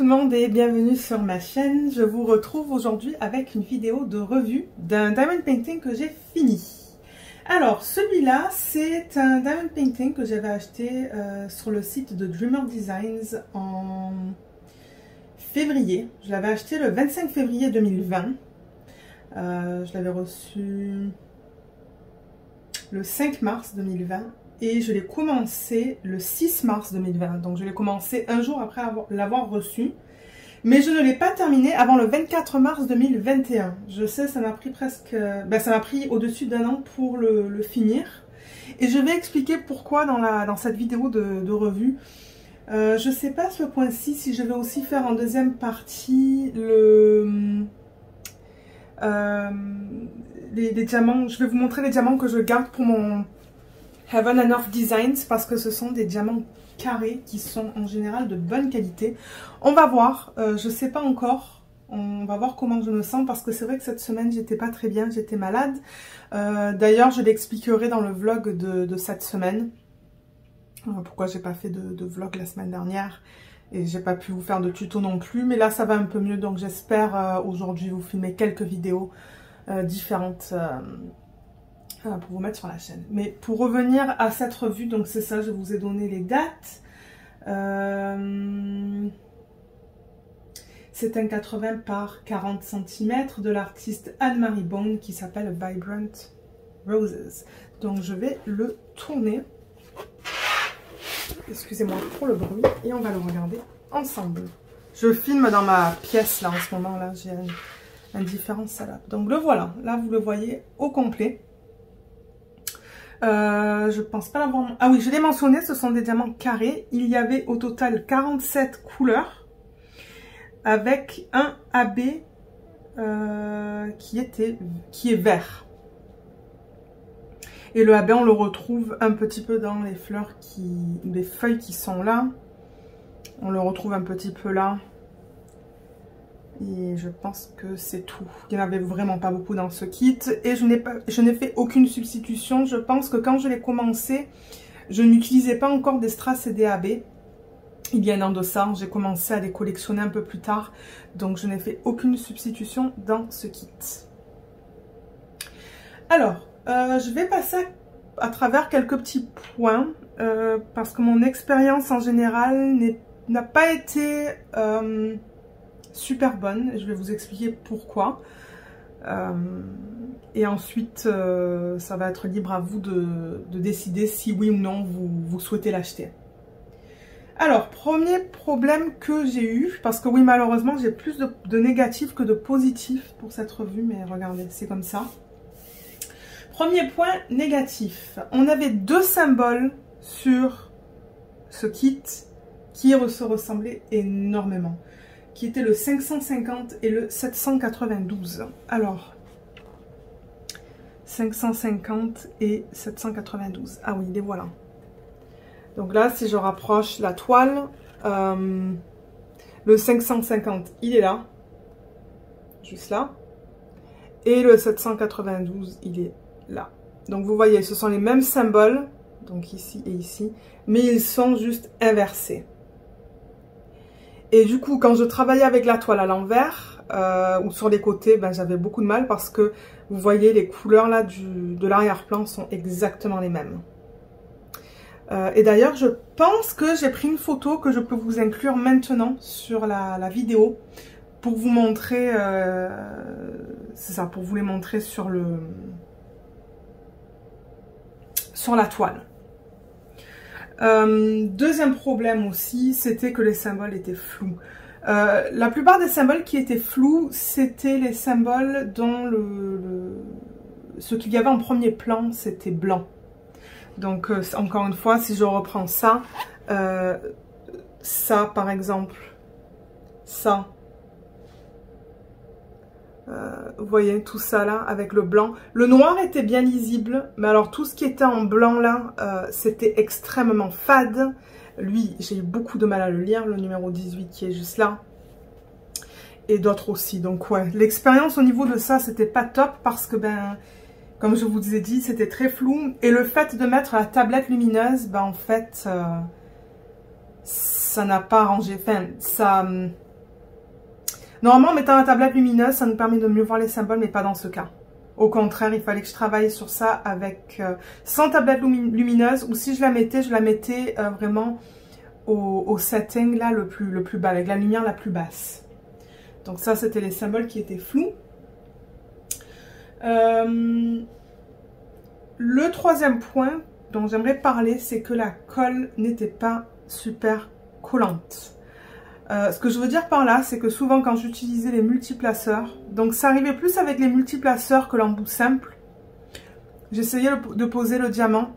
tout le monde et bienvenue sur ma chaîne. Je vous retrouve aujourd'hui avec une vidéo de revue d'un diamond painting que j'ai fini. Alors celui-là c'est un diamond painting que j'avais acheté sur le site de Dreamer Designs en février. Je l'avais acheté le 25 février 2020. Je l'avais reçu le 5 mars 2020. Et je l'ai commencé le 6 mars 2020. Donc je l'ai commencé un jour après l'avoir reçu. Mais je ne l'ai pas terminé avant le 24 mars 2021. Je sais, ça m'a pris presque... ça m'a pris au-dessus d'un an pour le finir. Et je vais expliquer pourquoi dans cette vidéo de revue. Je ne sais pas à ce point-ci si je vais aussi faire en deuxième partie les diamants. Je vais vous montrer les diamants que je garde pour mon Heaven and Earth Designs parce que ce sont des diamants carrés qui sont en général de bonne qualité. On va voir, je sais pas encore, on va voir comment je me sens parce que c'est vrai que cette semaine j'étais pas très bien, j'étais malade. D'ailleurs je l'expliquerai dans le vlog de cette semaine. Pourquoi j'ai pas fait de vlog la semaine dernière et j'ai pas pu vous faire de tuto non plus, mais là ça va un peu mieux donc j'espère aujourd'hui vous filmer quelques vidéos différentes pour vous mettre sur la chaîne. Mais pour revenir à cette revue, donc c'est ça, je vous ai donné les dates. C'est un 80 par 40 cm de l'artiste Anne-Marie Bone qui s'appelle Vibrant Roses. Donc je vais le tourner. Excusez-moi pour le bruit et on va le regarder ensemble. Je filme dans ma pièce là en ce moment là, j'ai un différent setup. Donc le voilà, là vous le voyez au complet. Je pense pas l'avoir... Ah oui, je l'ai mentionné, ce sont des diamants carrés. Il y avait au total 47 couleurs avec un AB qui est vert. Et le AB, on le retrouve un petit peu dans les fleurs les feuilles qui sont là. On le retrouve un petit peu là. Et je pense que c'est tout. Il n'y en avait vraiment pas beaucoup dans ce kit. Et je n'ai fait aucune substitution. Je pense que quand je l'ai commencé, je n'utilisais pas encore des strass et des AB. Il y a un an de ça, j'ai commencé à les collectionner un peu plus tard. Donc je n'ai fait aucune substitution dans ce kit. Alors, je vais passer à travers quelques petits points. Parce que mon expérience en général n'a pas été... super bonne, je vais vous expliquer pourquoi. Et ensuite, ça va être libre à vous de décider si oui ou non vous souhaitez l'acheter. Alors, premier problème que j'ai eu, parce que oui, malheureusement, j'ai plus de négatifs que de positifs pour cette revue, mais regardez, c'est comme ça. Premier point négatif, on avait deux symboles sur ce kit qui se ressemblaient énormément, qui était le 550 et le 792. Alors, 550 et 792. Ah oui, les voilà. Donc là, si je rapproche la toile, le 550, il est là. Juste là. Et le 792, il est là. Donc vous voyez, ce sont les mêmes symboles. Donc ici et ici. Mais ils sont juste inversés. Et du coup, quand je travaillais avec la toile à l'envers ou sur les côtés, j'avais beaucoup de mal parce que vous voyez les couleurs là de l'arrière-plan sont exactement les mêmes. Et d'ailleurs, je pense que j'ai pris une photo que je peux vous inclure maintenant sur la vidéo pour vous montrer, c'est ça, pour vous les montrer sur la toile. Deuxième problème aussi, c'était que les symboles étaient flous. La plupart des symboles qui étaient flous, c'était les symboles dont ce qu'il y avait en premier plan, c'était blanc. Donc encore une fois, si je reprends ça, ça par exemple, ça, vous voyez tout ça là avec le blanc. Le noir était bien lisible, mais alors tout ce qui était en blanc là, c'était extrêmement fade. Lui, j'ai eu beaucoup de mal à le lire, le numéro 18 qui est juste là. Et d'autres aussi. Donc ouais, l'expérience au niveau de ça, c'était pas top parce que comme je vous ai dit, c'était très flou. Et le fait de mettre la tablette lumineuse, en fait, ça n'a pas arrangé. Enfin, Normalement, en mettant la tablette lumineuse, ça nous permet de mieux voir les symboles, mais pas dans ce cas. Au contraire, il fallait que je travaille sur ça avec sans tablette lumineuse, ou si je la mettais vraiment au setting là le plus bas, avec la lumière la plus basse. Donc ça, c'était les symboles qui étaient flous. Le troisième point dont j'aimerais parler, c'est que la colle n'était pas super collante. Ce que je veux dire par là, c'est que souvent quand j'utilisais les multiplaceurs, donc ça arrivait plus avec les multiplaceurs que l'embout simple, j'essayais de poser le diamant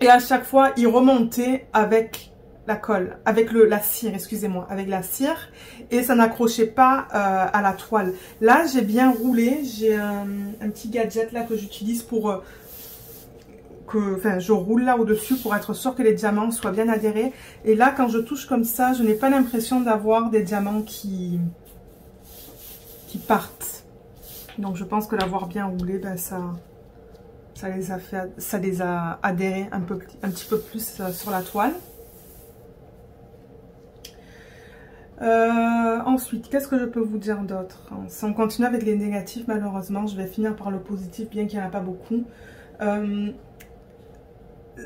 et à chaque fois il remontait avec la colle, avec la cire, excusez-moi, avec la cire, et ça n'accrochait pas à la toile. Là j'ai bien roulé, j'ai un petit gadget là que j'utilise pour... je roule là au-dessus pour être sûr que les diamants soient bien adhérés. Et là, quand je touche comme ça, je n'ai pas l'impression d'avoir des diamants qui partent. Donc, je pense que l'avoir bien roulé, ben, ça les a adhérés un petit peu plus sur la toile. Ensuite, qu'est-ce que je peux vous dire d'autre? Si on continue avec les négatifs, malheureusement, je vais finir par le positif, bien qu'il n'y en a pas beaucoup.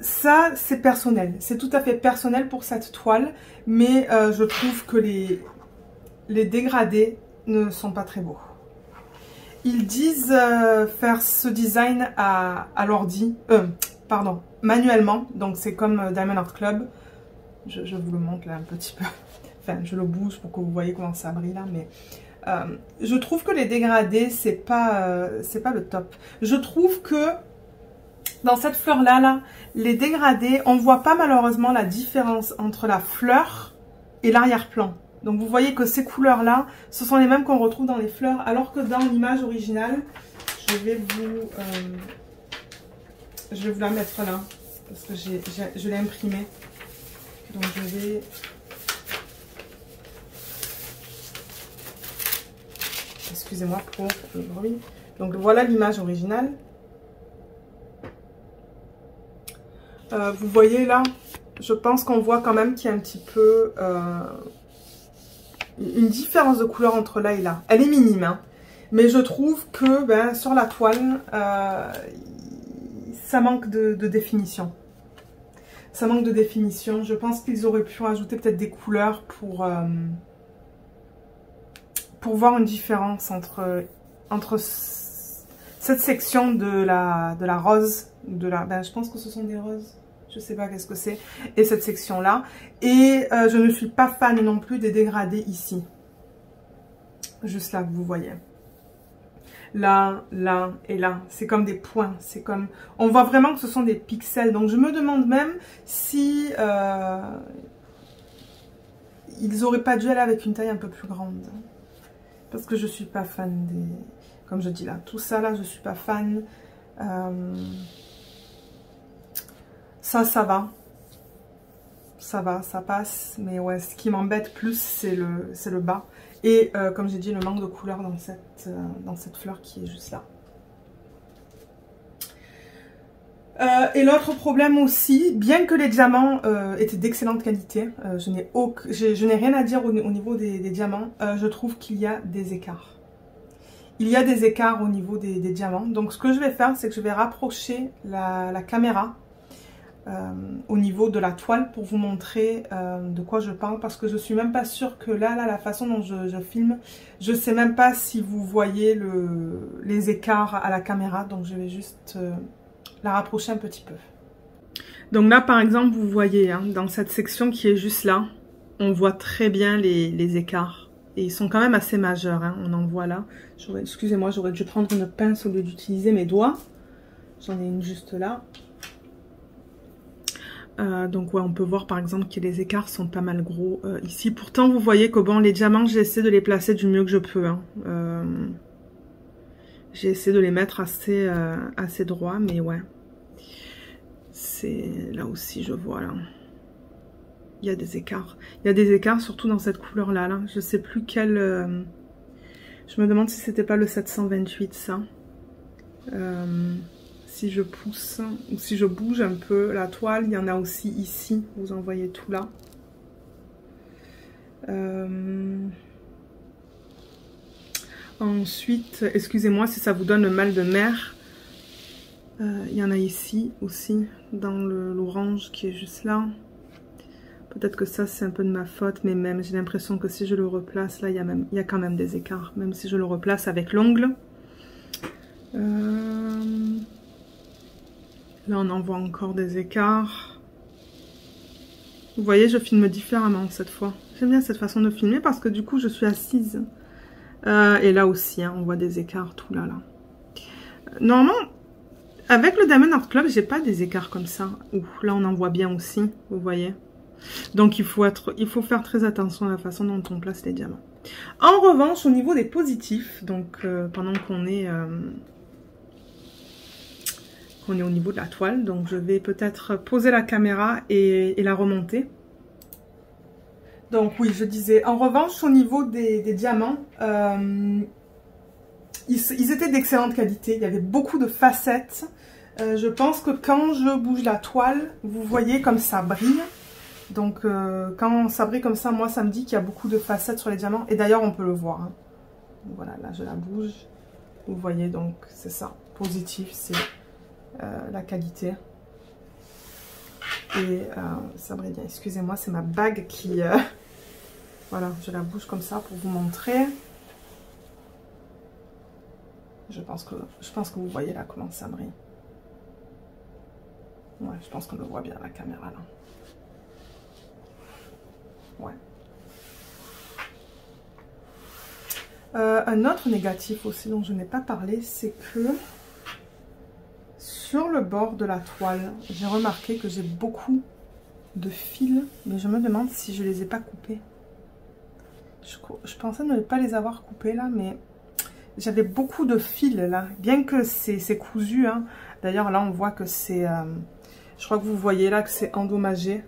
Ça, c'est personnel. C'est tout à fait personnel pour cette toile. Mais je trouve que les dégradés ne sont pas très beaux. Ils disent faire ce design à l'ordi. Pardon, manuellement. Donc c'est comme Diamond Art Club. Je vous le montre là un petit peu. Enfin, je le bouge pour que vous voyez comment ça brille là. Mais je trouve que les dégradés, c'est pas le top. Je trouve que dans cette fleur-là, les dégradés, on ne voit pas malheureusement la différence entre la fleur et l'arrière-plan. Donc vous voyez que ces couleurs-là, ce sont les mêmes qu'on retrouve dans les fleurs, alors que dans l'image originale, je vais vous la mettre là, parce que je l'ai imprimée. Donc je vais... Excusez-moi pour le bruit. Donc voilà l'image originale. Vous voyez là, je pense qu'on voit quand même qu'il y a un petit peu une différence de couleur entre là et là. Elle est minime, hein, mais je trouve que sur la toile, ça manque de définition. Ça manque de définition. Je pense qu'ils auraient pu rajouter peut-être des couleurs pour voir une différence entre cette section de la rose, je pense que ce sont des roses. Je sais pas qu'est-ce que c'est. Et cette section-là. Et je ne suis pas fan non plus des dégradés ici. Juste là que vous voyez. Là, là et là. C'est comme des points. C'est comme... On voit vraiment que ce sont des pixels. Donc je me demande même si... ils auraient pas dû aller avec une taille un peu plus grande. Parce que je suis pas fan des... Comme je dis là. Tout ça là, je suis pas fan. Ça va. Ça va, ça passe. Mais ouais, ce qui m'embête plus, c'est le bas. Et comme j'ai dit, le manque de couleur dans cette fleur qui est juste là. Et l'autre problème aussi, bien que les diamants étaient d'excellente qualité, je n'ai rien à dire au niveau des diamants, je trouve qu'il y a des écarts. Il y a des écarts au niveau des diamants. Donc ce que je vais faire, c'est que je vais rapprocher la caméra au niveau de la toile pour vous montrer de quoi je parle, parce que je suis même pas sûre que là la façon dont je filme, je sais même pas si vous voyez les écarts à la caméra, donc je vais juste la rapprocher un petit peu. Donc là par exemple vous voyez hein, dans cette section qui est juste là, on voit très bien les écarts et ils sont quand même assez majeurs, hein, on en voit là. Excusez-moi, j'aurais dû prendre une pince au lieu d'utiliser mes doigts, j'en ai une juste là. Donc ouais, on peut voir par exemple que les écarts sont pas mal gros ici. Pourtant vous voyez que bon, les diamants j'essaie de les placer du mieux que je peux. Hein. J'ai essayé de les mettre assez droit, mais ouais. C'est là aussi je vois là. Il y a des écarts. Il y a des écarts surtout dans cette couleur là. Je sais plus quelle... Je me demande si c'était pas le 728 ça. Si je pousse ou si je bouge un peu la toile, il y en a aussi ici, vous en voyez tout là. Ensuite, excusez-moi si ça vous donne le mal de mer. Il y en a ici aussi, dans l'orange qui est juste là. Peut-être que ça c'est un peu de ma faute, mais même j'ai l'impression que si je le replace, là il y a quand même des écarts. Même si je le replace avec l'ongle. Là on en voit encore des écarts. Vous voyez, je filme différemment cette fois. J'aime bien cette façon de filmer parce que du coup je suis assise. Et là aussi, hein, on voit des écarts tout là. Normalement, avec le Diamond Art Club, j'ai pas des écarts comme ça. Ouh, là on en voit bien aussi, vous voyez. Donc il faut faire très attention à la façon dont on place les diamants. En revanche, au niveau des positifs, donc pendant qu'on est au niveau de la toile, donc je vais peut-être poser la caméra et la remonter. Donc oui, je disais, en revanche, au niveau des diamants, ils étaient d'excellente qualité. Il y avait beaucoup de facettes. Je pense que quand je bouge la toile, vous voyez comme ça brille. Donc quand ça brille comme ça, moi ça me dit qu'il y a beaucoup de facettes sur les diamants. Et d'ailleurs on peut le voir. Hein. Voilà, là je la bouge. Vous voyez, donc c'est ça. Positif, c'est la qualité. Et ça brille bien. Excusez-moi, c'est ma bague qui... Voilà, je la bouge comme ça pour vous montrer. Je pense que vous voyez là comment ça brille. Ouais, je pense qu'on le voit bien la caméra là. Ouais. Un autre négatif aussi dont je n'ai pas parlé, c'est que sur le bord de la toile, j'ai remarqué que j'ai beaucoup de fils, mais je me demande si je les ai pas coupés. Je pensais ne pas les avoir coupés là, mais j'avais beaucoup de fils là, bien que c'est cousu. Hein. D'ailleurs là on voit que c'est, je crois que vous voyez là que c'est endommagé,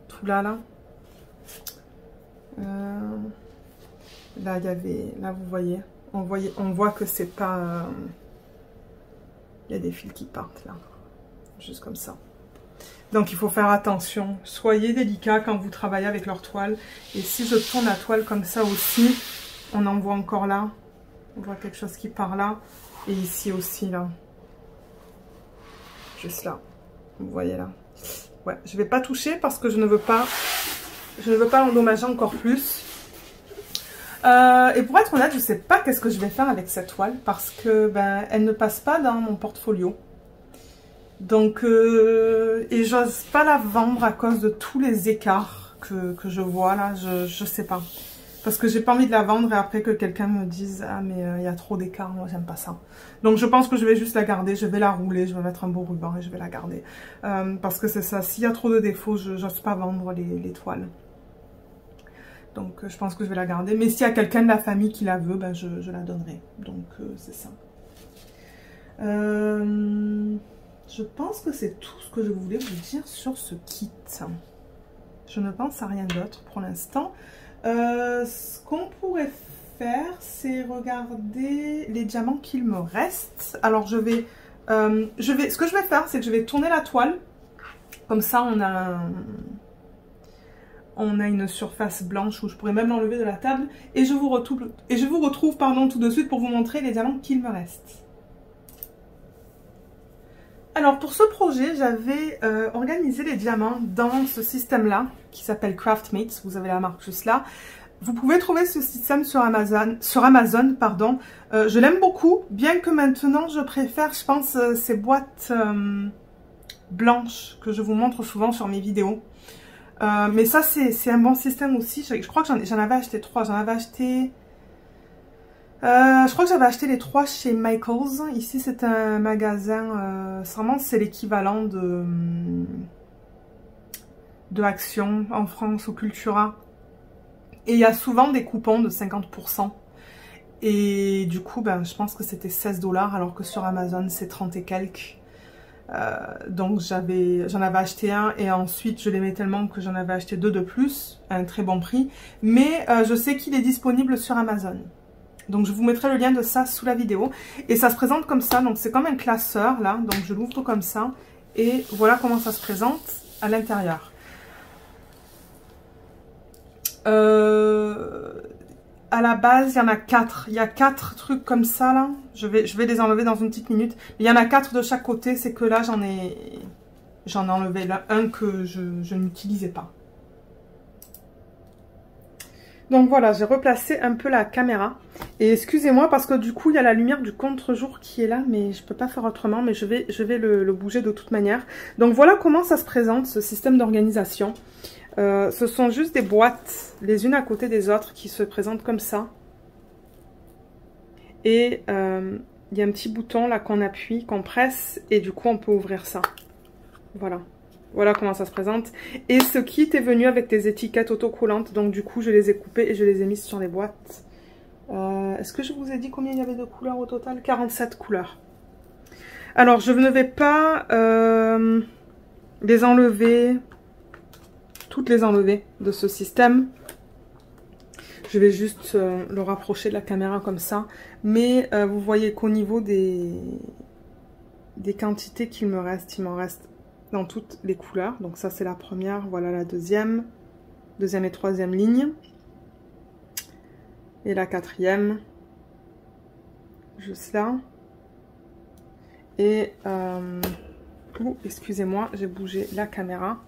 tout là. Là il y avait, là vous voyez, on voit que c'est pas, il y a des fils qui partent là, juste comme ça. Donc il faut faire attention, soyez délicat quand vous travaillez avec leur toile. Et si je tourne la toile comme ça aussi, on en voit encore là. On voit quelque chose qui part là. Et ici aussi là. Juste là. Vous voyez là. Ouais, je vais pas toucher parce que je ne veux pas l'endommager encore plus. Et pour être honnête, je sais pas qu'est-ce que je vais faire avec cette toile parce que ben elle ne passe pas dans mon portfolio. Donc, et j'ose pas la vendre à cause de tous les écarts que je vois là, je sais pas. Parce que j'ai pas envie de la vendre et après que quelqu'un me dise « Ah mais il y a trop d'écarts, moi j'aime pas ça ». Donc je pense que je vais juste la garder, je vais la rouler, je vais mettre un beau ruban et je vais la garder. Parce que c'est ça, s'il y a trop de défauts, j'ose pas vendre les toiles. Donc je pense que je vais la garder. Mais s'il y a quelqu'un de la famille qui la veut, ben, je la donnerai. Donc c'est ça. Je pense que c'est tout ce que je voulais vous dire sur ce kit. Je ne pense à rien d'autre pour l'instant. Ce qu'on pourrait faire, c'est regarder les diamants qu'il me reste. Alors ce que je vais faire, c'est que je vais tourner la toile. Comme ça, on a une surface blanche où je pourrais même l'enlever de la table. Et je vous retrouve pardon, tout de suite pour vous montrer les diamants qu'il me reste. Alors pour ce projet, j'avais organisé les diamants dans ce système-là, qui s'appelle Craftmates, vous avez la marque juste là. Vous pouvez trouver ce système sur Amazon, pardon. Je l'aime beaucoup, bien que maintenant je préfère, je pense, ces boîtes blanches que je vous montre souvent sur mes vidéos. Mais ça, c'est un bon système aussi. Je crois que j'en avais acheté 3. J'en avais acheté... je crois que j'avais acheté les 3 chez Michaels. Ici, c'est un magasin... vraiment, c'est l'équivalent de Action en France ou Cultura. Et il y a souvent des coupons de 50%. Et du coup, ben, je pense que c'était 16 $, alors que sur Amazon, c'est 30 et quelques. Donc j'en avais acheté un et ensuite je l'aimais tellement que j'en avais acheté 2 de plus à un très bon prix. Mais je sais qu'il est disponible sur Amazon. Donc je vous mettrai le lien de ça sous la vidéo. Et ça se présente comme ça, donc c'est comme un classeur là. Donc je l'ouvre comme ça et voilà comment ça se présente à l'intérieur. à la base, il y en a 4. Il y a 4 trucs comme ça, là. Je vais les enlever dans une petite minute. Il y en a 4 de chaque côté. C'est que là, j'en ai enlevé là, un que je n'utilisais pas. Donc voilà, j'ai replacé un peu la caméra. Et excusez-moi parce que du coup, il y a la lumière du contre-jour qui est là. Mais je peux pas faire autrement. Mais je vais le bouger de toute manière. Donc voilà comment ça se présente, ce système d'organisation. Ce sont juste des boîtes, les unes à côté des autres, qui se présentent comme ça. Et il y a un petit bouton là qu'on appuie, qu'on presse. Et du coup, on peut ouvrir ça. Voilà. Voilà comment ça se présente. Et ce kit est venu avec des étiquettes autocollantes. Donc du coup, je les ai coupées et je les ai mises sur les boîtes. Est-ce que je vous ai dit combien il y avait de couleurs au total? 47 couleurs. Alors, je ne vais pas les enlever, toutes les enlever de ce système. Je vais juste le rapprocher de la caméra comme ça. Mais vous voyez qu'au niveau des quantités qu'il me reste, il m'en reste dans toutes les couleurs. Donc ça c'est la première, voilà la deuxième et troisième ligne. Et la quatrième, juste là. Et, excusez-moi, j'ai bougé la caméra.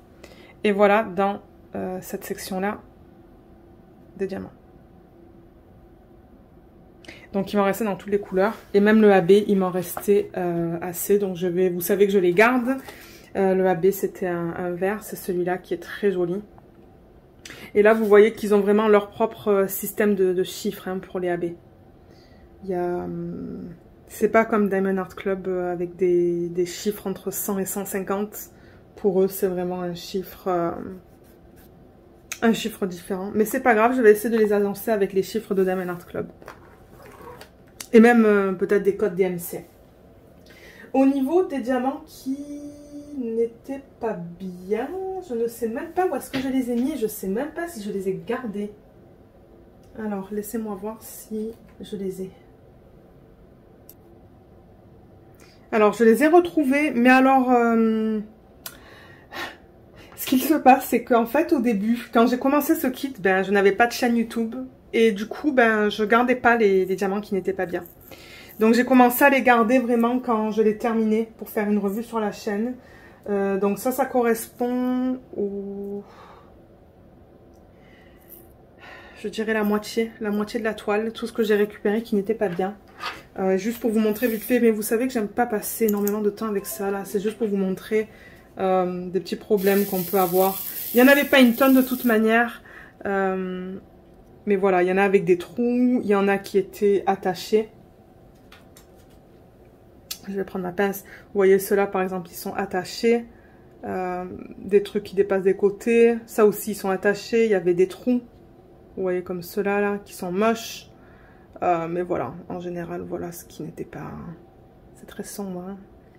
Et voilà dans cette section-là des diamants. Donc il m'en restait dans toutes les couleurs. Et même le AB, il m'en restait assez. Donc vous savez que je les garde. Le AB c'était un vert, c'est celui-là qui est très joli. Et là vous voyez qu'ils ont vraiment leur propre système de chiffres hein, pour les AB. C'est pas comme Diamond Art Club avec des chiffres entre 100 et 150. Pour eux c'est vraiment un chiffre différent. Mais c'est pas grave, je vais essayer de les annoncer avec les chiffres de Diamond Art Club. Et même peut-être des codes DMC. Au niveau des diamants qui n'étaient pas bien, je ne sais même pas où est-ce que je les ai mis. Je ne sais même pas si je les ai gardés. Alors, laissez-moi voir si je les ai. Alors, je les ai retrouvés. Mais alors, ce qu'il se passe, c'est qu'en fait, au début, quand j'ai commencé ce kit, je n'avais pas de chaîne YouTube. Et du coup, je gardais pas les diamants qui n'étaient pas bien. Donc j'ai commencé à les garder vraiment quand je l'ai terminé pour faire une revue sur la chaîne. Donc ça correspond au... Je dirais la moitié de la toile. Tout ce que j'ai récupéré qui n'était pas bien. Juste pour vous montrer vite fait. Mais vous savez que j'aime pas passer énormément de temps avec ça là. C'est juste pour vous montrer des petits problèmes qu'on peut avoir. Il n'y en avait pas une tonne de toute manière. Mais voilà, il y en a avec des trous. Il y en a qui étaient attachés. Je vais prendre ma pince. Vous voyez ceux-là par exemple, ils sont attachés. Des trucs qui dépassent des côtés. Ça aussi, ils sont attachés. Il y avait des trous. Vous voyez comme ceux-là là, qui sont moches. Mais voilà, en général, voilà ce qui n'était pas... C'est très sombre. Hein.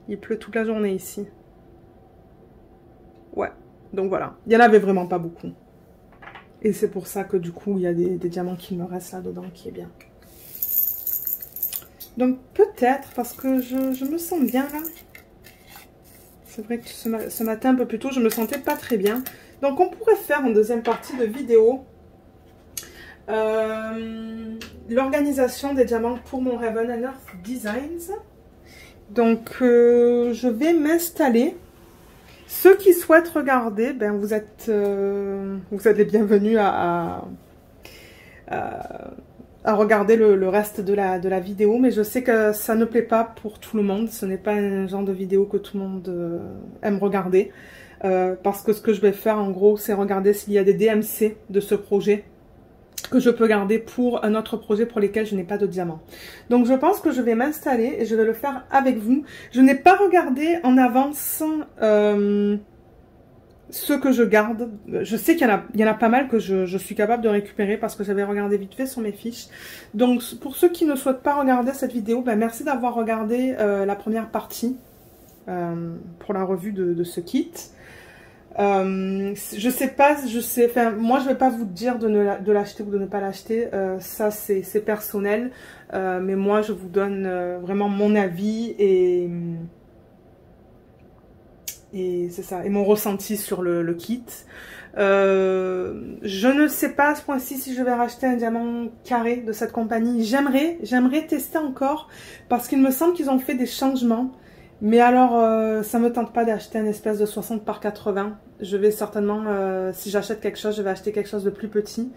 Il pleut toute la journée ici. Ouais, donc voilà. Il n'y en avait vraiment pas beaucoup. Et c'est pour ça que du coup, il y a des diamants qui me restent là-dedans, qui est bien. Donc peut-être, parce que je me sens bien là. C'est vrai que ce matin, un peu plus tôt, je me sentais pas très bien. Donc on pourrait faire en deuxième partie de vidéo l'organisation des diamants pour mon Heaven and Earth Designs. Donc je vais m'installer. Ceux qui souhaitent regarder, vous êtes les bienvenus à regarder le reste de la vidéo. Mais je sais que ça ne plaît pas pour tout le monde. Ce n'est pas un genre de vidéo que tout le monde aime regarder. Parce que ce que je vais faire en gros, c'est regarder s'il y a des DMC de ce projet que je peux garder pour un autre projet pour lesquels je n'ai pas de diamants. Donc je pense que je vais m'installer et je vais le faire avec vous. Je n'ai pas regardé en avance ce que je garde. Je sais qu'il y en a pas mal que je suis capable de récupérer parce que j'avais regardé vite fait sur mes fiches. Donc pour ceux qui ne souhaitent pas regarder cette vidéo, merci d'avoir regardé la première partie pour la revue de ce kit. Je sais pas, enfin, moi je vais pas vous dire de l'acheter ou de ne pas l'acheter, ça c'est personnel, mais moi je vous donne vraiment mon avis et Et c'est ça, et mon ressenti sur le kit. Je ne sais pas à ce point-ci si je vais racheter un diamant carré de cette compagnie. J'aimerais tester encore, parce qu'il me semble qu'ils ont fait des changements. Mais alors, ça me tente pas d'acheter un espèce de 60 par 80. Je vais certainement, si j'achète quelque chose, je vais acheter quelque chose de plus petit.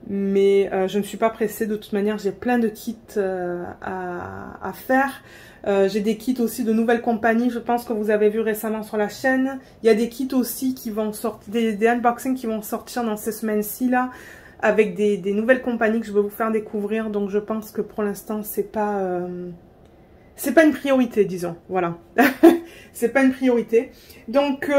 Mais je ne suis pas pressée, de toute manière, j'ai plein de kits à faire. J'ai des kits aussi de nouvelles compagnies, je pense que vous avez vu récemment sur la chaîne. Il y a des kits aussi qui vont sortir, des unboxings qui vont sortir dans ces semaines-ci là, avec des nouvelles compagnies que je vais vous faire découvrir. Donc je pense que pour l'instant c'est pas une priorité, disons, voilà. C'est pas une priorité. Donc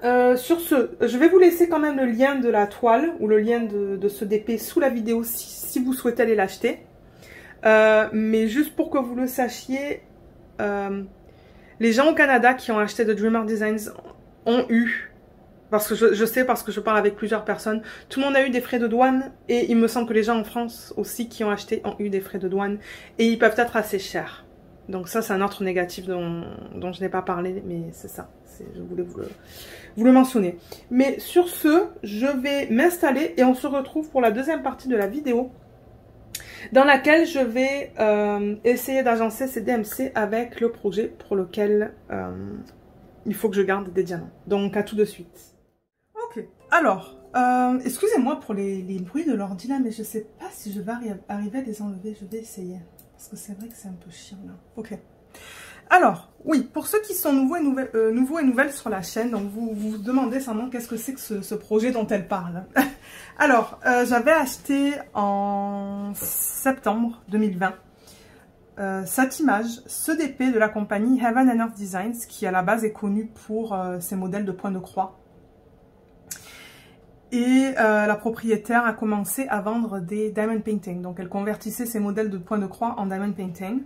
sur ce, je vais vous laisser quand même le lien de la toile ou le lien de ce DP sous la vidéo si vous souhaitez aller l'acheter. Mais juste pour que vous le sachiez, les gens au Canada qui ont acheté de Dreamer Designs ont eu, parce que je sais, parce que je parle avec plusieurs personnes, tout le monde a eu des frais de douane, et il me semble que les gens en France aussi qui ont acheté ont eu des frais de douane, et ils peuvent être assez chers. Donc ça c'est un autre négatif dont je n'ai pas parlé, mais c'est ça, je voulais vous le mentionner. Mais sur ce, je vais m'installer et on se retrouve pour la deuxième partie de la vidéo, dans laquelle je vais essayer d'agencer ces DMC avec le projet pour lequel il faut que je garde des diamants. Donc à tout de suite. Ok, alors, excusez-moi pour les bruits de l'ordi là, mais je sais pas si je vais arriver à les enlever, je vais essayer. Parce que c'est vrai que c'est un peu chiant là. Ok. Alors, oui, pour ceux qui sont nouveaux et nouvelles sur la chaîne, donc vous vous demandez sûrement qu'est-ce que c'est que ce projet dont elle parle. Alors, j'avais acheté en septembre 2020 cette image, ce DP de la compagnie Heaven and Earth Designs, qui à la base est connue pour ses modèles de points de croix. Et la propriétaire a commencé à vendre des diamond painting. Donc elle convertissait ses modèles de points de croix en diamond painting.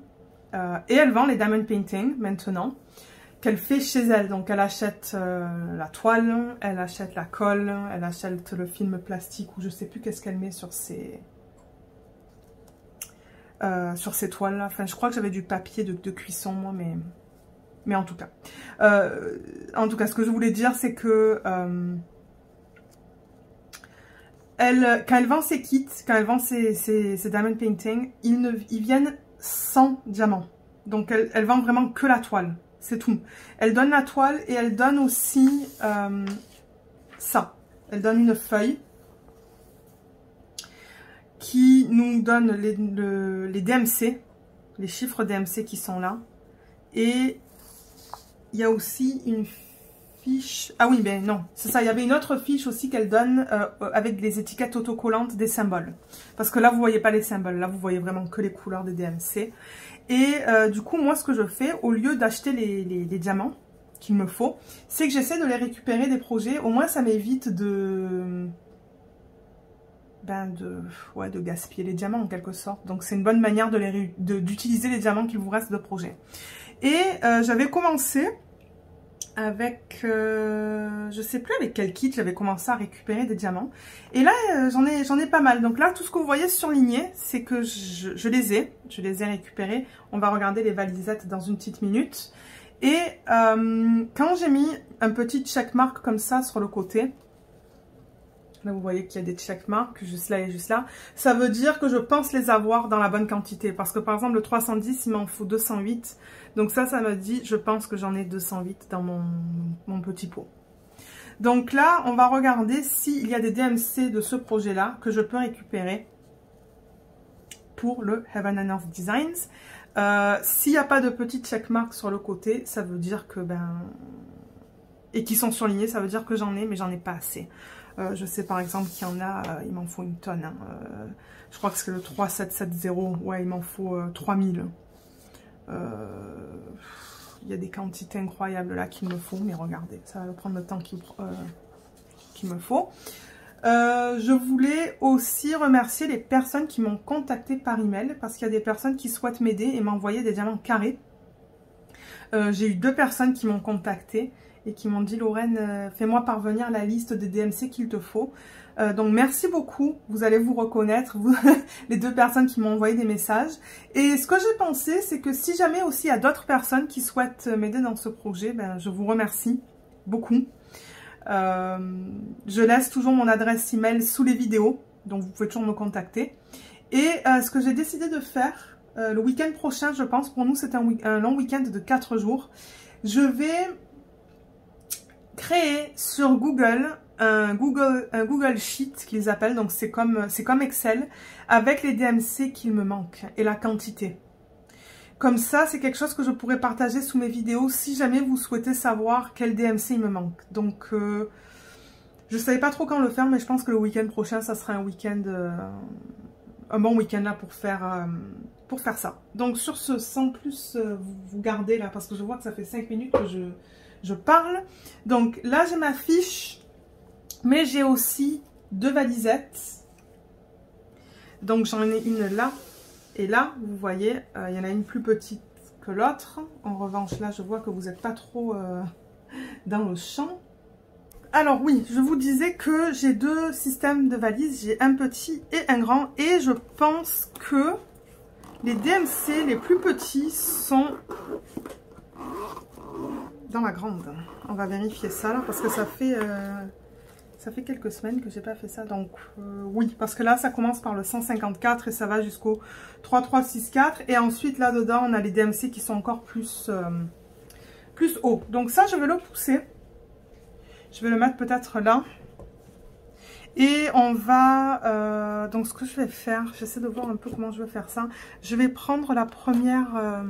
Et elle vend les diamond painting maintenant, qu'elle fait chez elle. Donc elle achète la toile, elle achète la colle, elle achète le film plastique ou je sais plus qu'est-ce qu'elle met sur ces toiles là. Enfin je crois que j'avais du papier de cuisson moi, mais en tout cas. Ce que je voulais dire c'est que quand elle vend ses kits, quand elle vend ses diamond painting, ils viennent sans diamant. Donc elle vend vraiment que la toile, c'est tout. Elle donne la toile et elle donne aussi ça. Elle donne une feuille qui nous donne les DMC, les chiffres DMC qui sont là. Et il y a aussi une fiche... Ah oui, ben non, c'est ça. Il y avait une autre fiche aussi qu'elle donne avec les étiquettes autocollantes des symboles. Parce que là, vous voyez pas les symboles. Là, vous voyez vraiment que les couleurs des DMC. Et du coup, moi, ce que je fais, au lieu d'acheter les diamants qu'il me faut, c'est que j'essaie de les récupérer des projets. Au moins, ça m'évite de gaspiller les diamants en quelque sorte. Donc, c'est une bonne manière d'utiliser les diamants qu'il vous reste de projet. Et j'avais commencé avec, je sais plus avec quel kit, j'avais commencé à récupérer des diamants. Et là, j'en ai pas mal. Donc là, tout ce que vous voyez surligné, c'est que je les ai récupérés. On va regarder les valisettes dans une petite minute. Et quand j'ai mis un petit checkmark comme ça sur le côté, là vous voyez qu'il y a des checkmarks juste là et juste là, ça veut dire que je pense les avoir dans la bonne quantité. Parce que par exemple le 310, il m'en faut 208. Donc ça me dit, je pense que j'en ai 208 dans mon petit pot. Donc là, on va regarder s'il y a des DMC de ce projet-là que je peux récupérer pour le Heaven and Earth Designs. S'il n'y a pas de petit checkmark sur le côté, ça veut dire que et qui sont surlignés, ça veut dire que j'en ai, mais j'en ai pas assez. Je sais par exemple qu'il y en a, il m'en faut une tonne. Hein. Je crois que c'est le 3770, ouais, il m'en faut 3000. Il y a des quantités incroyables là qu'il me faut, mais regardez, ça va prendre le temps qu'il me faut. Je voulais aussi remercier les personnes qui m'ont contacté par email, parce qu'il y a des personnes qui souhaitent m'aider et m'envoyer des diamants carrés. J'ai eu 2 personnes qui m'ont contacté et qui m'ont dit Lorraine, fais-moi parvenir la liste des DMC qu'il te faut. Donc merci beaucoup, vous allez vous reconnaître, vous, les deux personnes qui m'ont envoyé des messages. Et ce que j'ai pensé, c'est que si jamais aussi il y a d'autres personnes qui souhaitent m'aider dans ce projet, ben, je vous remercie beaucoup. Je laisse toujours mon adresse email sous les vidéos, donc vous pouvez toujours me contacter. Et ce que j'ai décidé de faire, le week-end prochain, je pense, pour nous c'est un long week-end de 4 jours, je vais créer sur Google un Google Sheet qu'ils appellent, donc c'est comme Excel, avec les DMC qu'il me manque et la quantité. Comme ça, c'est quelque chose que je pourrais partager sous mes vidéos si jamais vous souhaitez savoir quel DMC il me manque. Donc, je ne savais pas trop quand le faire, mais je pense que le week-end prochain, ça sera un week-end, un bon week-end là pour faire ça. Donc, sur ce, sans plus vous garder là, parce que je vois que ça fait 5 minutes que je parle. Donc, là, j'ai ma fiche, mais j'ai aussi 2 valisettes. Donc, j'en ai une là. Et là, vous voyez, il y en a une plus petite que l'autre. En revanche, là, je vois que vous n'êtes pas trop dans le champ. Alors oui, je vous disais que j'ai 2 systèmes de valises. J'ai un petit et un grand. Et je pense que les DMC les plus petits sont dans la grande. On va vérifier ça là, parce que ça fait quelques semaines que j'ai pas fait ça, donc oui, parce que là ça commence par le 154 et ça va jusqu'au 3364 et ensuite là dedans on a les DMC qui sont encore plus hauts. Donc ça je vais le pousser, je vais le mettre peut-être là et on va donc ce que je vais faire, j'essaie de voir un peu comment je vais faire ça. Je vais prendre la première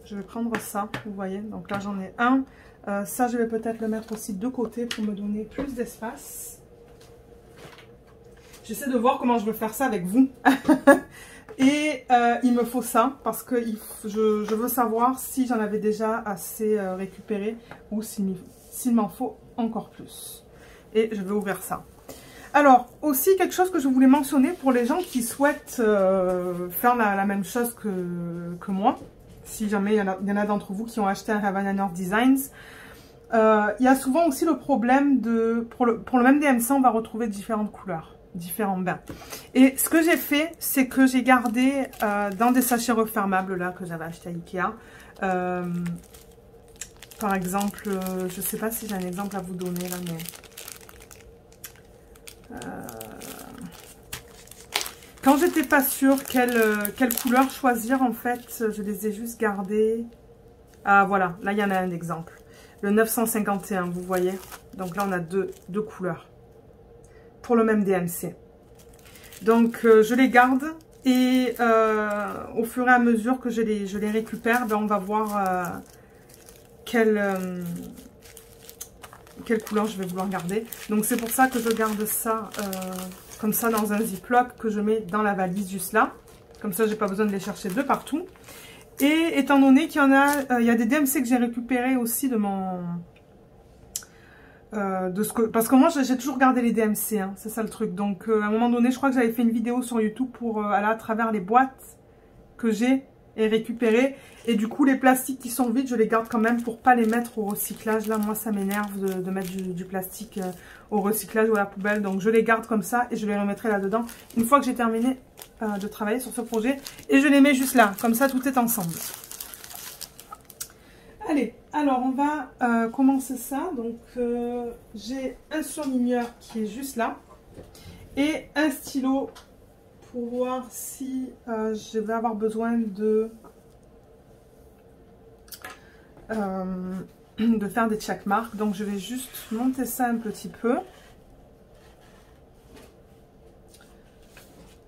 je vais prendre ça, vous voyez, donc là j'en ai un. Ça, je vais peut-être le mettre aussi de côté pour me donner plus d'espace. J'essaie de voir comment je veux faire ça avec vous. Et il me faut ça parce que je veux savoir si j'en avais déjà assez récupéré ou s'il m'en faut encore plus. Et je vais ouvrir ça. Alors, aussi quelque chose que je voulais mentionner pour les gens qui souhaitent faire la même chose que moi. Si jamais il y en a d'entre vous qui ont acheté un Ravana North Designs. Il y a souvent aussi le problème de... Pour le même DMC, on va retrouver différentes couleurs, différents bains. Et ce que j'ai fait, c'est que j'ai gardé dans des sachets refermables là que j'avais acheté à Ikea. Par exemple, je ne sais pas si j'ai un exemple à vous donner là, mais... Quand j'étais pas sûre quelle couleur choisir, en fait, je les ai juste gardées. Ah voilà, là il y en a un exemple. Le 951, vous voyez. Donc là on a deux couleurs. Pour le même DMC. Donc je les garde. Et au fur et à mesure que je les récupère, ben, on va voir quelle couleur je vais vouloir garder. Donc c'est pour ça que je garde ça comme ça dans un ziploc que je mets dans la valise juste là. Comme ça j'ai pas besoin de les chercher de partout. Et étant donné qu'il y en a, il y a des DMC que j'ai récupérés aussi de mon... parce que moi j'ai toujours gardé les DMC, hein, c'est ça le truc. Donc à un moment donné je crois que j'avais fait une vidéo sur YouTube pour aller à travers les boîtes que j'ai et récupérer. Et du coup les plastiques qui sont vides je les garde quand même pour pas les mettre au recyclage. Là moi ça m'énerve de mettre du plastique au recyclage ou à la poubelle. Donc je les garde comme ça et je les remettrai là dedans une fois que j'ai terminé de travailler sur ce projet. Et je les mets juste là, comme ça tout est ensemble. Allez, alors on va commencer ça. Donc j'ai un surligneur qui est juste là et un stylo pour voir si je vais avoir besoin de faire des checkmarks. Donc je vais juste monter ça un petit peu.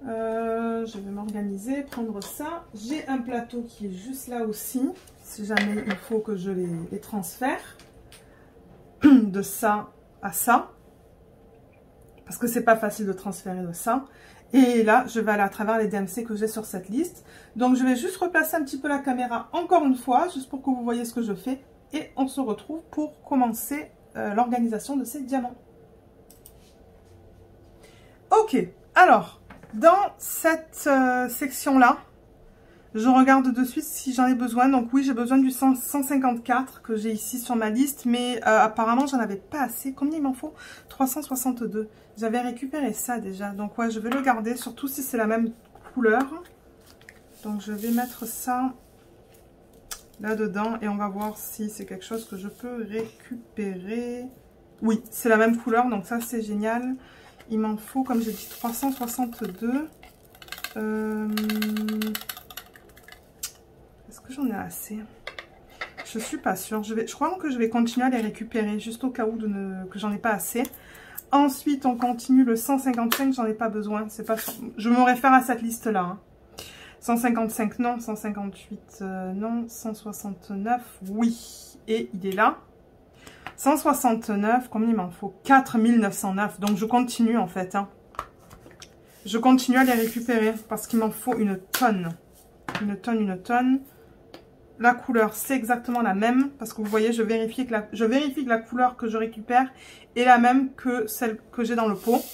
Je vais m'organiser, prendre ça. J'ai un plateau qui est juste là aussi, si jamais il faut que je les transfère de ça à ça, parce que c'est pas facile de transférer de ça. Et là, je vais aller à travers les DMC que j'ai sur cette liste. Donc je vais juste replacer un petit peu la caméra encore une fois, juste pour que vous voyez ce que je fais. Et on se retrouve pour commencer l'organisation de ces diamants. Ok, alors... Dans cette section-là, Je regarde de suite si j'en ai besoin. Donc oui, j'ai besoin du 154 que j'ai ici sur ma liste. Mais apparemment, j'en avais pas assez. Combien il m'en faut? 362. J'avais récupéré ça déjà. Donc ouais, je vais le garder. Surtout si c'est la même couleur. Donc je vais mettre ça là-dedans. Et on va voir si c'est quelque chose que je peux récupérer. Oui, c'est la même couleur. Donc ça, c'est génial. Il m'en faut, comme j'ai dit, 362. Est-ce que j'en ai assez? Je suis pas sûre. Je crois que je vais continuer à les récupérer, juste au cas où que j'en ai pas assez. Ensuite, on continue le 155, j'en ai pas besoin. C'est pas, je me réfère à cette liste-là. Hein. 155, non. 158, non. 169, oui. Et il est là. 169, combien il m'en faut? 4909. Donc, je continue, en fait. Hein. Je continue à les récupérer parce qu'il m'en faut une tonne. Une tonne. La couleur, c'est exactement la même. Parce que vous voyez, je vérifie que la couleur que je récupère est la même que celle que j'ai dans le pot.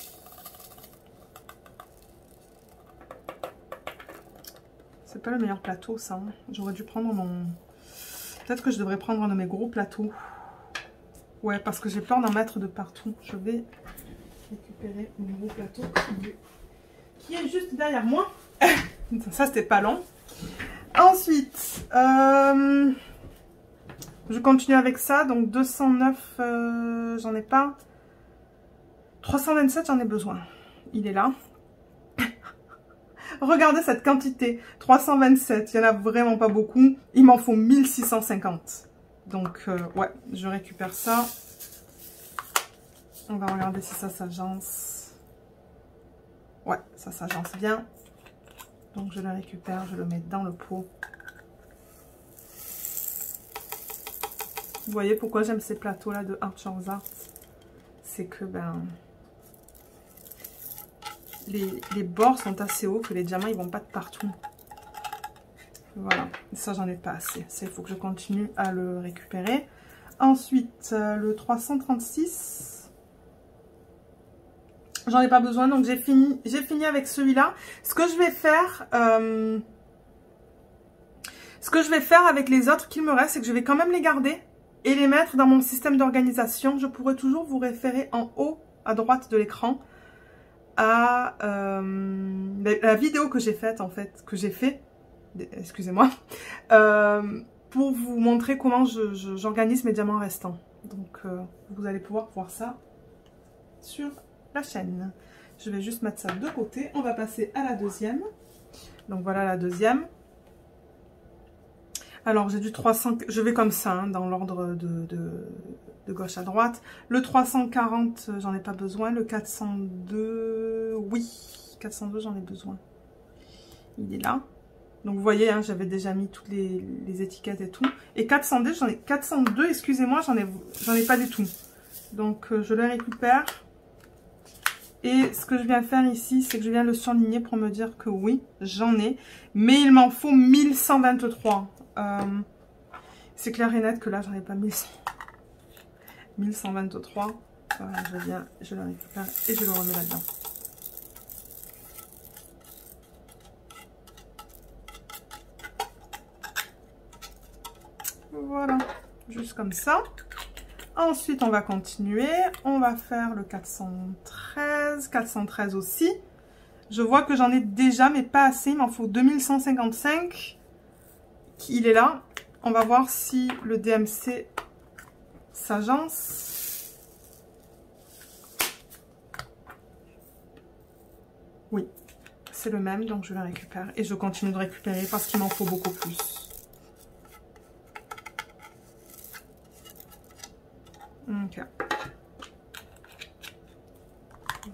C'est pas le meilleur plateau, ça. Hein. J'aurais dû prendre mon... Peut-être que je devrais prendre un de mes gros plateaux. Ouais, parce que j'ai peur d'en mettre de partout. Je vais récupérer mon gros plateau qui est juste derrière moi. Ça, c'était pas long. Ensuite, je continue avec ça. Donc 209, j'en ai pas. 327, j'en ai besoin. Il est là. Regardez cette quantité. 327, il n'y en a vraiment pas beaucoup. Il m'en faut 1650. Donc, ouais, je récupère ça. On va regarder si ça s'agence. Ouais, ça s'agence bien. Donc, je le récupère, je le mets dans le pot. Vous voyez pourquoi j'aime ces plateaux-là de Arthur's Art? C'est que, ben... Les bords sont assez hauts que les diamants, ils vont pas de partout. Voilà. Et ça, j'en ai pas assez. Ça, il faut que je continue à le récupérer. Ensuite, le 336... J'en ai pas besoin, donc j'ai fini avec celui-là. Ce que je vais faire avec les autres qu'il me reste, c'est que je vais quand même les garder et les mettre dans mon système d'organisation. Je pourrais toujours vous référer en haut à droite de l'écran à la vidéo que j'ai faite, en fait, excusez-moi, pour vous montrer comment j'organise mes diamants restants. Donc, vous allez pouvoir voir ça sur la chaîne. Je vais juste mettre ça de côté. On va passer à la deuxième. Donc voilà la deuxième. Alors j'ai du 300, je vais comme ça, hein, dans l'ordre de gauche à droite. Le 340, j'en ai pas besoin. Le 402, oui, 402, j'en ai besoin. Il est là. Donc vous voyez, hein, j'avais déjà mis toutes les étiquettes et tout. Et 402, excusez-moi, j'en ai pas du tout. Donc je le récupère. Et ce que je viens faire ici, c'est que je viens le surligner pour me dire que oui, j'en ai. Mais il m'en faut 1123. C'est clair et net que là, j'en ai pas 1100. 1123. Voilà, je le récupère et je le remets là-dedans. Voilà, juste comme ça. Ensuite, on va continuer. On va faire le 413. 413 aussi. Je vois que j'en ai déjà, mais pas assez. Il m'en faut 2155. Il est là. On va voir si le DMC s'agence. Oui, c'est le même. Donc, je le récupère. Et je continue de récupérer parce qu'il m'en faut beaucoup plus. Ok.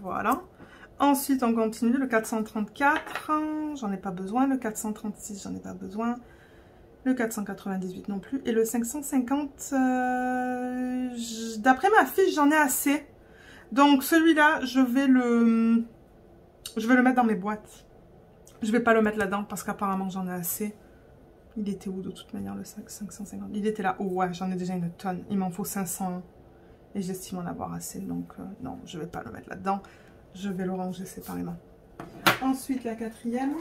Voilà. Ensuite, on continue. Le 434, j'en ai pas besoin. Le 436, j'en ai pas besoin. Le 498 non plus. Et le 550, d'après ma fiche, j'en ai assez. Donc, celui-là, je vais le mettre dans mes boîtes. Je vais pas le mettre là-dedans parce qu'apparemment, j'en ai assez. Il était où de toute manière, le 550? Il était là. Oh ouais, j'en ai déjà une tonne. Il m'en faut 500. Et j'estime en avoir assez, donc non, je ne vais pas le mettre là-dedans. Je vais le ranger séparément. Ensuite, la quatrième.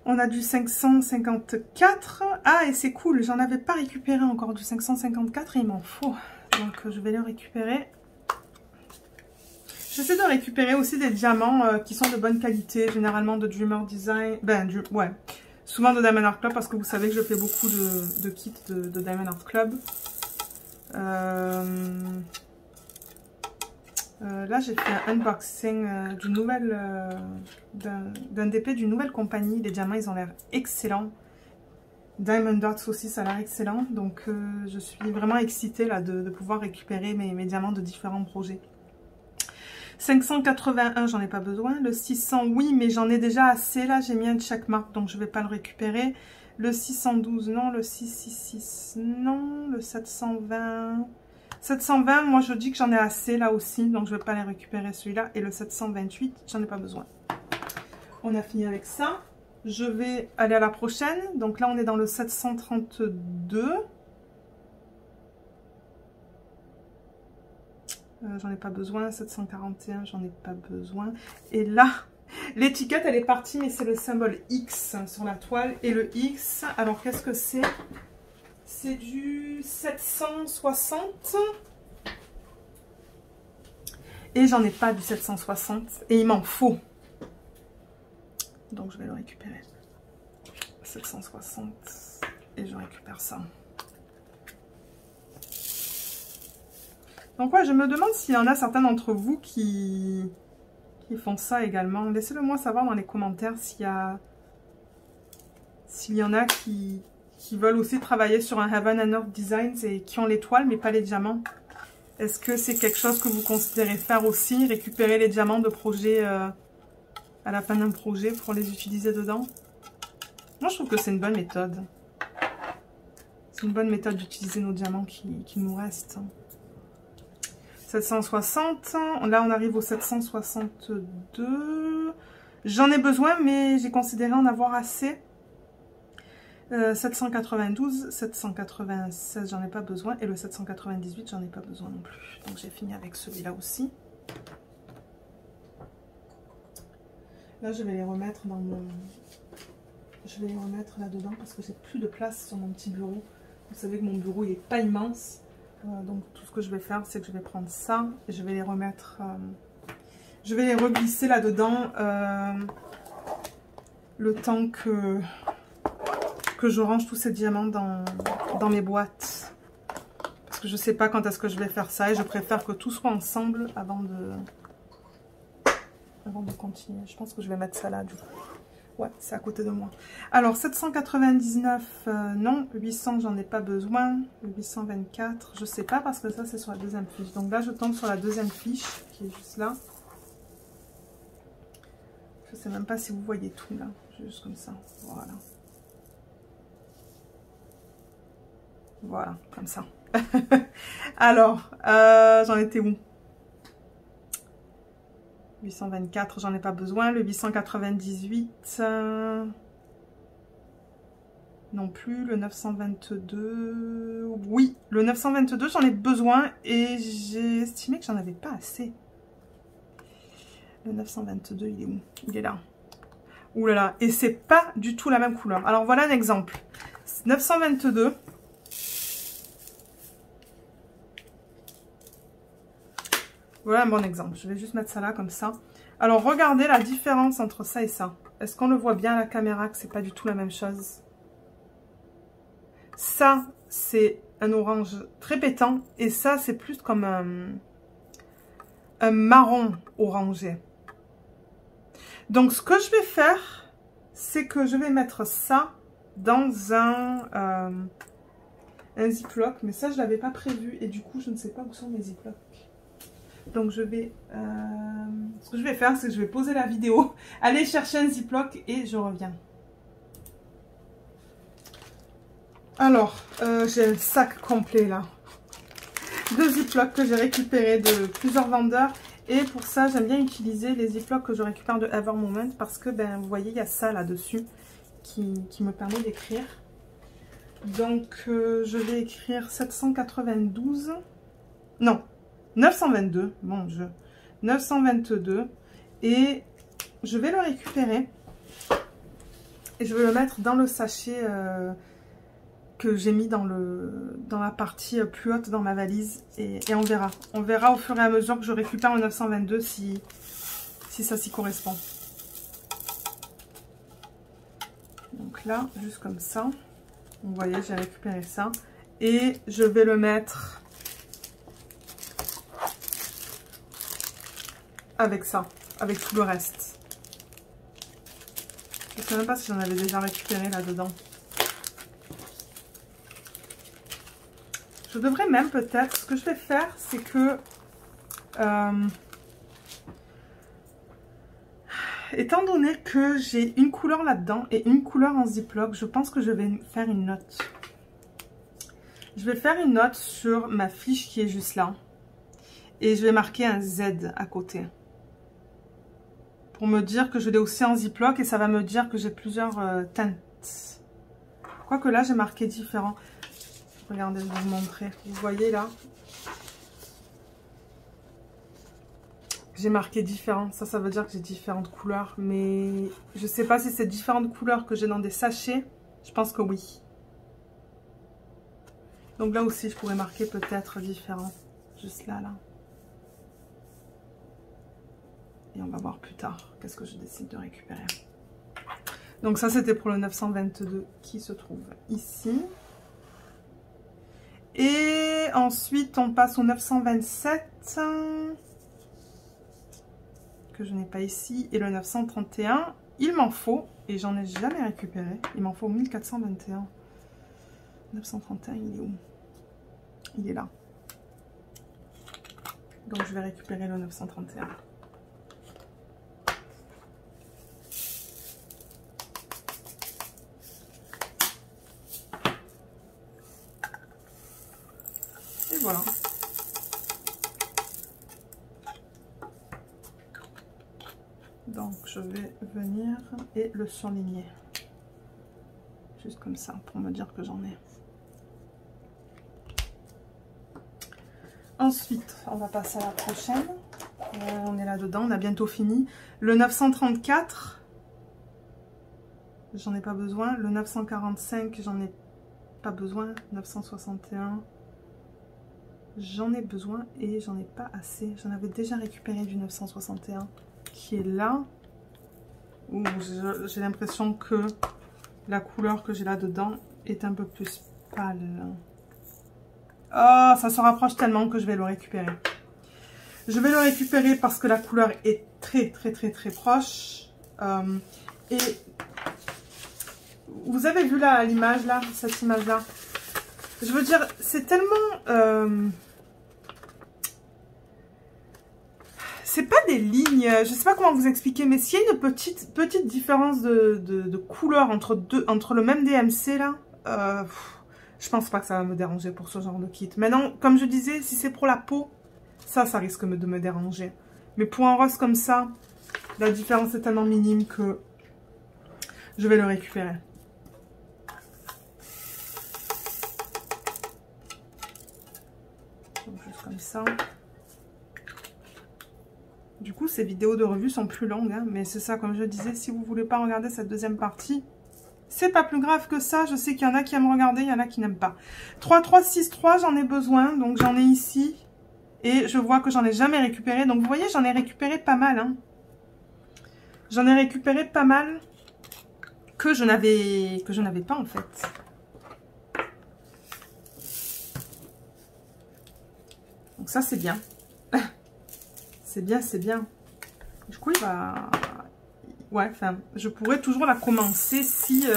On a du 554. Ah, et c'est cool, j'en avais pas récupéré encore du 554 et il m'en faut. Donc je vais le récupérer. J'essaie de récupérer aussi des diamants qui sont de bonne qualité, généralement de Dreamer Design. Ouais, souvent de Diamond Art Club parce que vous savez que je fais beaucoup de kits de Diamond Art Club. Là, j'ai fait un unboxing d'une nouvelle, d'un DP d'une nouvelle compagnie. Les diamants, ils ont l'air excellents. Diamond Dots aussi, ça a l'air excellent. Donc, je suis vraiment excitée là, de pouvoir récupérer mes diamants de différents projets. 581, j'en ai pas besoin. Le 600, oui, mais j'en ai déjà assez. Là, j'ai mis un de chaque marque, donc je vais pas le récupérer. Le 612, non. Le 666, non. Le 720... 720, moi je dis que j'en ai assez là aussi, donc je ne vais pas les récupérer celui-là. Et le 728, j'en ai pas besoin. On a fini avec ça. Je vais aller à la prochaine. Donc là, on est dans le 732. J'en ai pas besoin. 741, j'en ai pas besoin. Et là, l'étiquette, elle est partie, mais c'est le symbole X sur la toile. Et le X, alors qu'est-ce que c'est ? C'est du 760. Et j'en ai pas du 760. Et il m'en faut. Donc je vais le récupérer. 760. Et je récupère ça. Donc ouais, je me demande s'il y en a certains d'entre vous qui font ça également. Laissez-le moi savoir dans les commentaires s'il y en a qui veulent aussi travailler sur un Heaven and Earth Designs et qui ont l'étoile mais pas les diamants. Est-ce que c'est quelque chose que vous considérez faire aussi, récupérer les diamants de projet à la fin d'un projet pour les utiliser dedans? Moi je trouve que c'est une bonne méthode. C'est une bonne méthode d'utiliser nos diamants qui nous restent. 760, là on arrive au 762. J'en ai besoin mais j'ai considéré en avoir assez. 792, 796, j'en ai pas besoin. Et le 798, j'en ai pas besoin non plus. Donc j'ai fini avec celui-là aussi. Là, je vais les remettre dans mon... Je vais les remettre là-dedans parce que j'ai plus de place sur mon petit bureau. Vous savez que mon bureau, il est pas immense. Donc tout ce que je vais faire, c'est que je vais prendre ça. Et je vais les remettre... je vais les reglisser là-dedans. Le temps que je range tous ces diamants dans mes boîtes. Parce que je sais pas quand est-ce que je vais faire ça. Et je préfère que tout soit ensemble avant de continuer. Je pense que je vais mettre ça là du coup. Ouais, c'est à côté de moi. Alors 799, non. 800, j'en ai pas besoin. 824, je sais pas parce que ça c'est sur la deuxième fiche. Donc là je tombe sur la deuxième fiche qui est juste là. Je sais même pas si vous voyez tout là. Juste comme ça. Voilà. Voilà, comme ça. Alors, j'en étais où? 824, j'en ai pas besoin. Le 898, non plus. Le 922, oui. Le 922, j'en ai besoin et j'ai estimé que j'en avais pas assez. Le 922, il est où? Il est là. Ouh là là, et c'est pas du tout la même couleur. Alors, voilà un exemple. 922. Voilà un bon exemple. Je vais juste mettre ça là comme ça. Alors regardez la différence entre ça et ça. Est-ce qu'on le voit bien à la caméra que c'est pas du tout la même chose? Ça c'est un orange très pétant et ça c'est plus comme un marron orangé. Donc ce que je vais faire, c'est que je vais mettre ça dans un Ziploc. Mais ça je l'avais pas prévu et du coup je ne sais pas où sont mes Ziplocs. Donc je vais, ce que je vais faire, c'est que je vais poser la vidéo, aller chercher un Ziploc et je reviens. Alors, j'ai un sac complet là, de Ziploc que j'ai récupéré de plusieurs vendeurs. Et pour ça, j'aime bien utiliser les Ziplocs que je récupère de Evermoment parce que, ben, vous voyez, il y a ça là-dessus qui me permet d'écrire. Donc, je vais écrire 792, non, 922, mon Dieu, 922, et je vais le récupérer Et je vais le mettre dans le sachet que j'ai mis dans la partie plus haute dans ma valise. Et on verra. On verra au fur et à mesure que je récupère le 922 si ça s'y correspond. Donc là, juste comme ça. Vous voyez, j'ai récupéré ça. Et je vais le mettre avec ça, avec tout le reste. Je ne sais même pas si j'en avais déjà récupéré là-dedans. Je devrais même peut-être, ce que je vais faire, c'est que, étant donné que j'ai une couleur là-dedans et une couleur en ziploc, je pense que je vais faire une note. Je vais faire une note sur ma fiche qui est juste là. Et je vais marquer un Z à côté. Pour me dire que je l'ai aussi en ziploc et ça va me dire que j'ai plusieurs teintes. Quoique là, j'ai marqué différents. Regardez, je vais vous montrer. Vous voyez là, j'ai marqué différents. Ça veut dire que j'ai différentes couleurs. Mais je ne sais pas si c'est différentes couleurs que j'ai dans des sachets. Je pense que oui. Donc là aussi, je pourrais marquer peut-être différents. Juste là. Et on va voir plus tard qu'est-ce que je décide de récupérer. Donc ça, c'était pour le 922 qui se trouve ici. Et ensuite, on passe au 927, que je n'ai pas ici. Et le 931, il m'en faut, et j'en ai jamais récupéré. Il m'en faut 1421. 931, il est où? Il est là. Donc, je vais récupérer le 931. Et voilà. Donc je vais venir et le surligner. Juste comme ça pour me dire que j'en ai. Ensuite, on va passer à la prochaine. On est là-dedans, on a bientôt fini. Le 934, j'en ai pas besoin. Le 945, j'en ai pas besoin. 961. J'en ai besoin et j'en ai pas assez. J'en avais déjà récupéré du 961 qui est là. J'ai l'impression que la couleur que j'ai là-dedans est un peu plus pâle. Oh, ça se rapproche tellement que je vais le récupérer. Je vais le récupérer parce que la couleur est très proche. Et vous avez vu là l'image là, cette image là. Je veux dire, c'est tellement... c'est pas des lignes, je sais pas comment vous expliquer, mais s'il y a une petite différence de couleur entre le même DMC là, je pense pas que ça va me déranger pour ce genre de kit. Maintenant, comme je disais, si c'est pour la peau, ça risque de me déranger. Mais pour un rose comme ça, la différence est tellement minime que je vais le récupérer. Donc, juste comme ça. Du coup, ces vidéos de revue sont plus longues, hein, mais c'est ça, comme je disais, si vous ne voulez pas regarder cette deuxième partie, c'est pas plus grave que ça. Je sais qu'il y en a qui aiment regarder, il y en a qui n'aiment pas. 3363, j'en ai besoin, donc j'en ai ici. Et je vois que j'en ai jamais récupéré. Donc vous voyez, j'en ai récupéré pas mal. Hein. J'en ai récupéré pas mal que je n'avais pas en fait. Donc ça, c'est bien. C'est bien, c'est bien. Du coup, il va... Ouais, enfin, je pourrais toujours la commencer si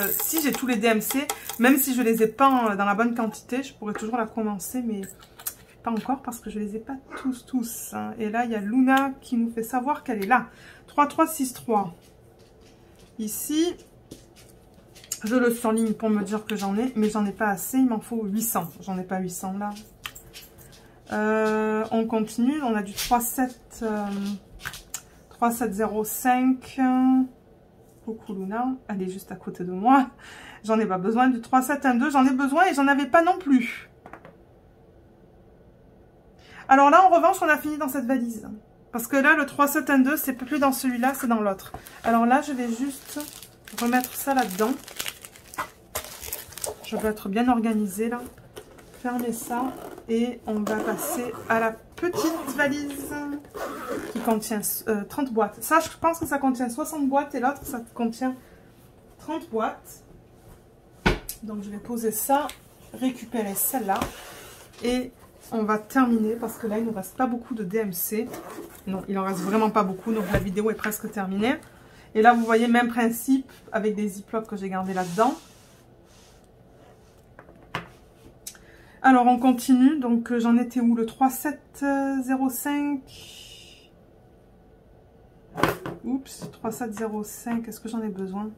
j'ai tous les DMC. Même si je les ai pas dans la bonne quantité, je pourrais toujours la commencer, mais pas encore parce que je les ai pas tous. Hein. Et là, il y a Luna qui nous fait savoir qu'elle est là. 3363. Ici, je le surligne pour me dire que j'en ai, mais j'en ai pas assez. Il m'en faut 800. J'en ai pas 800 là. On continue, on a du 3705. Coucou Luna, elle est juste à côté de moi. J'en ai pas besoin. Du 3712, j'en ai besoin et j'en avais pas non plus. Alors là, en revanche, on a fini dans cette valise. Parce que là, le 3712, c'est plus dans celui-là, c'est dans l'autre. Alors là, je vais juste remettre ça là-dedans. Je vais être bien organisée là. Fermer ça et on va passer à la petite valise qui contient 30 boîtes. Ça, je pense que ça contient 60 boîtes et l'autre, ça contient 30 boîtes. Donc, je vais poser ça, récupérer celle-là et on va terminer parce que là, il ne nous reste pas beaucoup de DMC. Non, il en reste vraiment pas beaucoup, donc la vidéo est presque terminée. Et là, vous voyez, même principe avec des ziplocs que j'ai gardés là-dedans. Alors, on continue. Donc, j'en étais où? Le 3705. Oups, 3705. Est-ce que j'en ai besoin?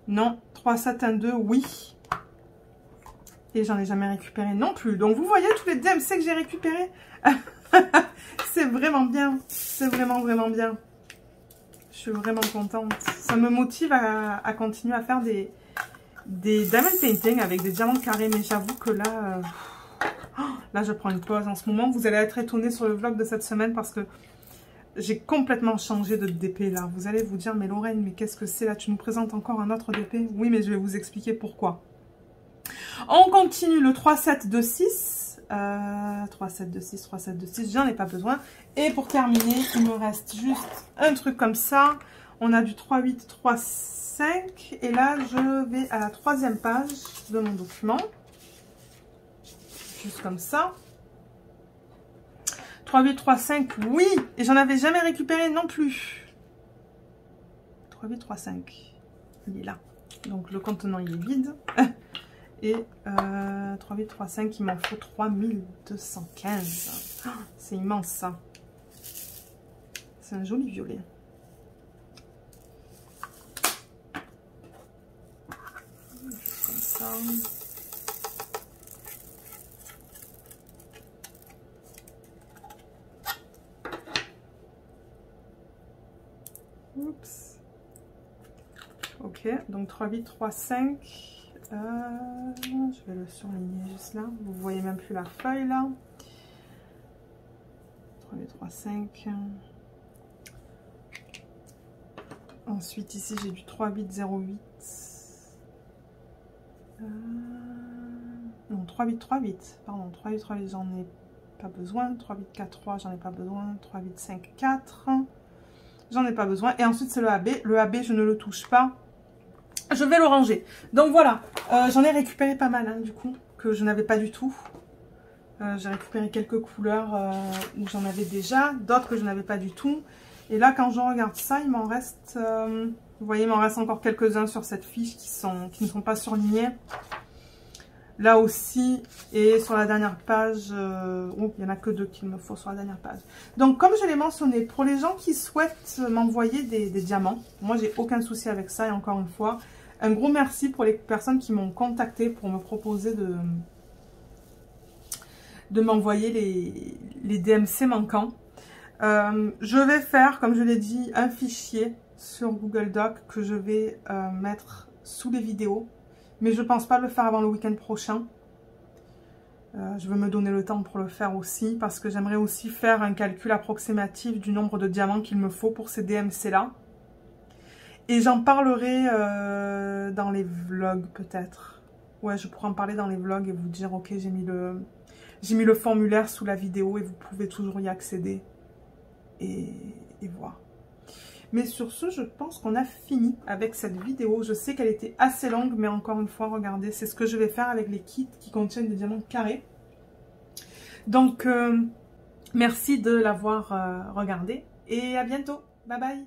Non. 3712, oui. Et j'en ai jamais récupéré non plus. Donc, vous voyez tous les DMC que j'ai récupérés. C'est vraiment bien. C'est vraiment, vraiment bien. Je suis vraiment contente. Ça me motive à continuer à faire des diamond painting avec des diamants carrés, mais j'avoue que là, là je prends une pause en ce moment. Vous allez être étonnés sur le vlog de cette semaine parce que j'ai complètement changé de DP là. Vous allez vous dire, mais Lorraine, mais qu'est-ce que c'est là? Tu nous présentes encore un autre DP? Oui, mais je vais vous expliquer pourquoi. On continue le 3726. 3726, 3726, j'en ai pas besoin. Et pour terminer, il me reste juste un truc comme ça. On a du 3835 et là je vais à la 3e page de mon document. Juste comme ça. 3835, oui, et j'en avais jamais récupéré non plus. 3835, il est là. Donc le contenant il est vide. Et 3835, il m'en faut 3215. Oh, c'est immense ça. C'est un joli violet. Juste comme ça. Oups. Ok, donc 3835. Je vais le surligner juste là. Vous voyez même plus la feuille là. 3835. Ensuite ici j'ai du 3808. Non, 3838. Pardon, 3838 j'en ai pas besoin. 3843 j'en ai pas besoin. 3854 j'en ai pas besoin. Et ensuite c'est le AB. Le AB je ne le touche pas. Je vais le ranger. Donc voilà, j'en ai récupéré pas mal hein, du coup, que je n'avais pas du tout. J'ai récupéré quelques couleurs où j'en avais déjà, d'autres que je n'avais pas du tout. Et là, quand je regarde ça, il m'en reste, vous voyez, il m'en reste encore quelques-uns sur cette fiche qui ne sont pas surlignés. Là aussi, et sur la dernière page, il n'y en a que 2 qu'il me faut sur la dernière page. Donc, comme je l'ai mentionné, pour les gens qui souhaitent m'envoyer des diamants, moi, j'ai aucun souci avec ça. Et encore une fois, un gros merci pour les personnes qui m'ont contacté pour me proposer de m'envoyer les DMC manquants. Je vais faire, comme je l'ai dit, un fichier sur Google Doc que je vais mettre sous les vidéos. Mais je ne pense pas le faire avant le week-end prochain. Je veux me donner le temps pour le faire aussi. Parce que j'aimerais aussi faire un calcul approximatif du nombre de diamants qu'il me faut pour ces DMC-là. Et j'en parlerai dans les vlogs peut-être. Ouais, je pourrais en parler dans les vlogs et vous dire, ok, j'ai mis le formulaire sous la vidéo et vous pouvez toujours y accéder. Et voir. Mais sur ce, je pense qu'on a fini avec cette vidéo. Je sais qu'elle était assez longue, mais encore une fois, regardez, c'est ce que je vais faire avec les kits qui contiennent des diamants carrés. Donc, merci de l'avoir regardé et à bientôt. Bye bye.